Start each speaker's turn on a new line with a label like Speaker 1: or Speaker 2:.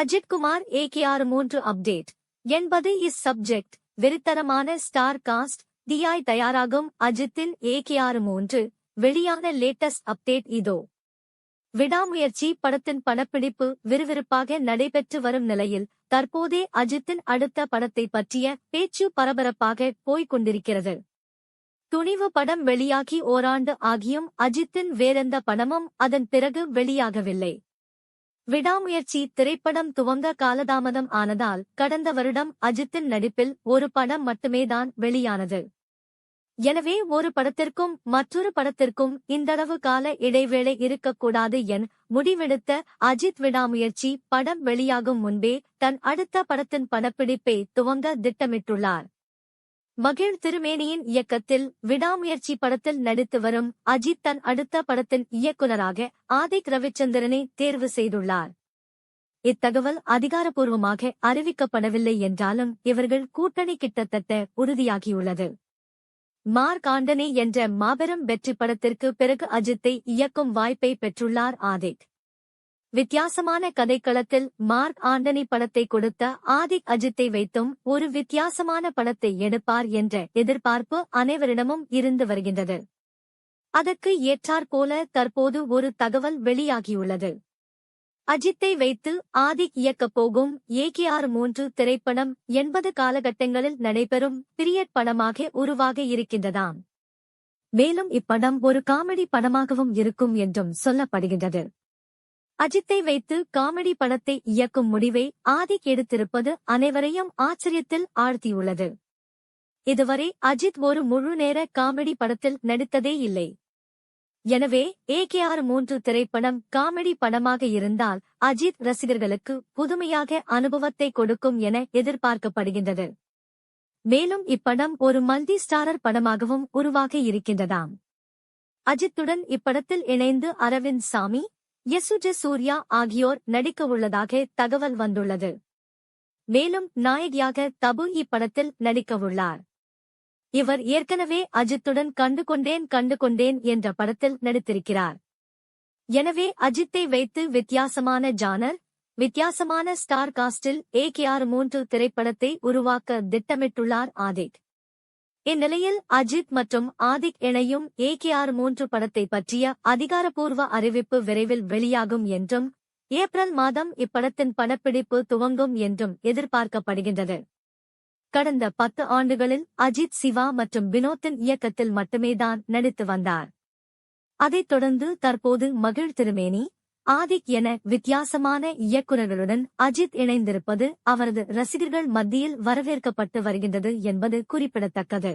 Speaker 1: Ajith Kumar AKR 3 update என்பது is subject வெறித்தனமான star cast டியாய் தயாராகும் அஜித்தின் AKR 3 வெளியான லேட்டஸ்ட் அப்டேட் இதோ. விடாமுயற்சி படத்தின் படப்பிடிப்பு விறுவிறுப்பாக நடைபெற்று வரும் நிலையில் தற்போதே அஜித்தின் அடுத்த படத்தை பற்றிய பேச்சு பரபரப்பாக போய்க் கொண்டிருக்கிறது. துணிவு படம் வெளியாகி ஓராண்டு ஆகியும் அஜித்தின் வேறெந்த படமும் அதன் பிறகு வெளியாகவில்லை. விடாமுயற்சி திரைப்படம் துவங்க காலதாமதம் ஆனதால் கடந்த வருடம் அஜித்தின் நடிப்பில் ஒரு படம் மட்டுமேதான் வெளியானது. எனவே ஒரு படத்திற்கும் மற்றொரு படத்திற்கும் இந்தளவு கால இடைவேளை இருக்கக்கூடாது என முடிவெடுத்த அஜித் விடாமுயற்சி படம் வெளியாகும் முன்பே தன் அடுத்த படத்தின் படப்பிடிப்பை துவங்க திட்டமிட்டுள்ளார். மகிழ் திருமேனியின் இயக்கத்தில் விடாமுயற்சி படத்தில் நடித்து வரும் அஜித் தன் அடுத்த படத்தின் இயக்குநராக ஆதிக் ரவிச்சந்திரனை தேர்வு செய்துள்ளார். இத்தகவல் அதிகாரப்பூர்வமாக அறிவிக்கப்படவில்லை என்றாலும் இவர்கள் கூட்டணி கிட்டத்தட்ட உறுதியாகியுள்ளது. மார்க் ஆண்டனி என்ற மாபெரும் வெற்றி படத்திற்கு பிறகு அஜித்தை இயக்கும் வாய்ப்பை பெற்றுள்ளார் ஆதிக். வித்தியாசமான கதைக்களத்தில் மார்க் ஆண்டனி படத்தை கொடுத்த ஆதிக் அஜித்தை வைத்தும் ஒரு வித்தியாசமான படத்தை எடுப்பார் என்ற எதிர்பார்ப்பு அனைவரிடமும் இருந்து வருகின்றது. அதற்கு ஏற்றாற்போல தற்போது ஒரு தகவல் வெளியாகியுள்ளது. அஜித்தை வைத்து ஆதிக் இயக்கப் போகும் AKR 3 திரைப்படம் 80 காலகட்டங்களில் நடைபெறும் பீரியட் படமாக உருவாக இருக்கின்றதாம். மேலும் இப்படம் ஒரு காமெடி படமாகவும் இருக்கும் என்றும் சொல்லப்படுகின்றது. அஜித்தை வைத்து காமெடி படத்தை இயக்கும் முடிவை ஆதிக் எடுத்திருப்பது அனைவரையும் ஆச்சரியத்தில் ஆழ்த்தியுள்ளது. இதுவரை அஜித் ஒரு முழு நேர காமெடி படத்தில் நடித்ததே இல்லை. எனவே AKR 3 திரைப்படம் காமெடி படமாக இருந்தால் அஜித் ரசிகர்களுக்கு புதுமையாக அனுபவத்தை கொடுக்கும் என எதிர்பார்க்கப்படுகின்றது. மேலும் இப்படம் ஒரு மல்டி ஸ்டாரர் படமாகவும் உருவாக இருக்கின்றதாம். அஜித்துடன் இப்படத்தில் இணைந்து அரவிந்த் சாமி, யசுஜ சூர்யா ஆகியோர் நடிக்கவுள்ளதாக தகவல் வந்துள்ளது. மேலும் நாயகியாக தபு இப்படத்தில் நடிக்கவுள்ளார். இவர் ஏற்கனவே அஜித்துடன் கண்டு கொண்டேன் என்ற படத்தில் நடித்திருக்கிறார். எனவே அஜித்தை வைத்து வித்தியாசமான ஜானர், வித்தியாசமான ஸ்டார் காஸ்டில் AKR 3 திரைப்படத்தை உருவாக்க திட்டமிட்டுள்ளார் ஆதிக். இந்நிலையில் அஜித் மற்றும் ஆதிக் இணையும் AKR 3 படத்தை பற்றிய அதிகாரப்பூர்வ அறிவிப்பு விரைவில் வெளியாகும் என்றும் ஏப்ரல் மாதம் இப்படத்தின் படப்பிடிப்பு துவங்கும் என்றும் எதிர்பார்க்கப்படுகின்றது. கடந்த 10 ஆண்டுகளில் அஜித் சிவா மற்றும் வினோத்தின் இயக்கத்தில் மட்டுமேதான் நடித்து வந்தார். அதைத் தொடர்ந்து தற்போது மகிழ் திருமேனி, ஆதிக் என வித்தியாசமான இயக்குநர்களுடன் அஜித் இணைந்திருப்பது அவரது ரசிகர்கள் மத்தியில் வரவேற்கப்பட்டு வருகின்றது என்பது குறிப்பிடத்தக்கது.